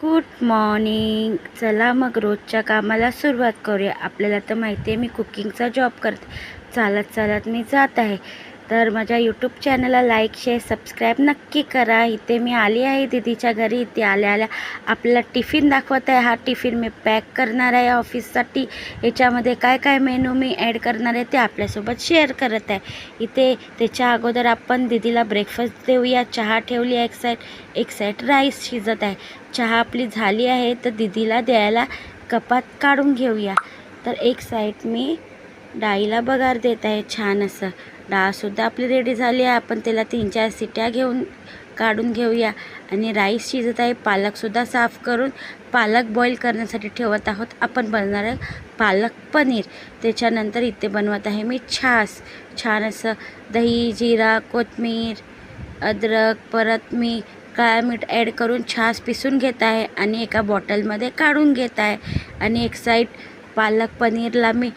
Good morning. चला मग रोजच्या कामाला सुरुवात करूया. आपल्याला तर माहिती आहे मी कुकिंगचा जॉब करते. चालत चालत मी जात आहे. तर माझ्या यूट्यूब चॅनलला लाईक शेअर सबस्क्राईब नक्की करा. इथे मी आली आहे दीदीच्या घरी. इथे आल्या आल्या आपल्याला टिफिन दाखवत आहे. हा टिफिन मी पॅक करणार आहे ऑफिससाठी. याच्यामध्ये काय काय मेनू मी ॲड करणार आहे ते आपल्यासोबत शेअर करत आहे. इथे त्याच्या अगोदर आपण दीदीला ब्रेकफास्ट देऊया. चहा ठेवली आहे एक साईड राईस शिजत आहे. चहा आपली झाली आहे तर दीदीला द्यायला कपात काढून घेऊया. तर एक साईड मी डाळीला बघार देत आहे. छान असं डाळसुद्धा आपली रेडी झाली आहे. आपण त्याला 3-4 शिट्या काढून घेऊया. आणि राईस शिजत आहे. पालकसुद्धा साफ करून पालक बॉईल करण्यासाठी ठेवत आहोत. आपण बनवणार आहे पालक पनीर. त्याच्यानंतर इथे बनवत आहे मी छान असं दही, जिरा, कोथिंबीर, अद्रक, परत मी काळं मीठ ॲड करून छास पिसून घेत आहे आणि एका बॉटलमध्ये काढून घेत आहे. आणि एक साईड पालक पनीरला मी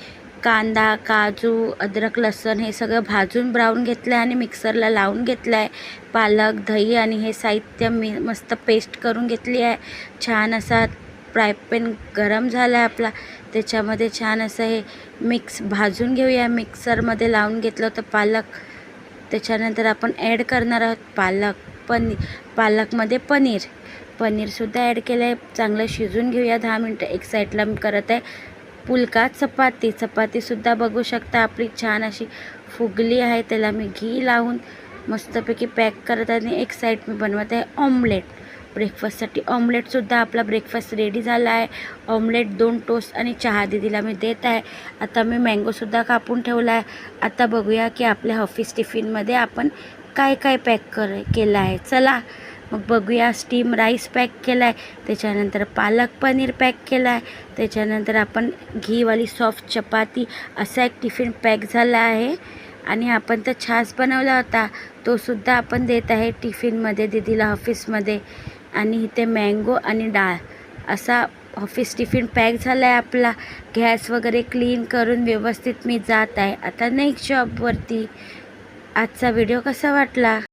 कांदा, काजू, अद्रक, लसूण हे सगळं भाजून ब्राऊन घेतलं आहे आणि मिक्सरला लावून घेतलं आहे. पालक, दही आणि हे साहित्य मी मस्त पेस्ट करून घेतली आहे. छान असा फ्राय पॅन गरम झाला आहे आपला. त्याच्यामध्ये छान असं हे मिक्स भाजून घेऊया. मिक्सरमध्ये लावून घेतलं होतं पालक. त्याच्यानंतर आपण ॲड करणार आहोत पालकमध्ये पनीरसुद्धा ॲड केलं आहे. चांगलं शिजून घेऊया 10 मिनटं. एक साईडला मी करत आहे पुलका चपातीसुद्धा बघू शकता आपली छान अशी फुगली आहे. त्याला मी घी लावून मस्तपैकी पॅक करत आहे. आणि एक साईड मी बनवत आहे ऑमलेट. ब्रेकफास्टसाठी ऑमलेटसुद्धा आपला ब्रेकफास्ट रेडी झाला आहे. ऑमलेट, 2 टोस्ट आणि चहा दीदीला मी देत आहे. आता मी मँगोसुद्धा कापून ठेवला आहे. आता बघूया की आपल्या ऑफिस टिफिनमध्ये आपण काय काय पॅक केलं आहे. चला मग बघूया. स्टीम राईस पॅक केला आहे. त्याच्यानंतर पालक पनीर पॅक केला आहे. त्याच्यानंतर आपण घीवाली सॉफ्ट चपाती असा एक टिफिन पॅक झाला आहे. आणि आपण तर छास बनवला होता तोसुद्धा आपण देत आहे टिफिनमध्ये दीदीला ऑफिसमध्ये. आणि इथे मँगो आणि डाळ असा ऑफिस टिफिन पॅक झाला आहे आपला. गॅस वगैरे क्लीन करून व्यवस्थित मी जात आहे आता नेक्स्ट जॉबवरती. आजचा व्हिडिओ कसा वाटला?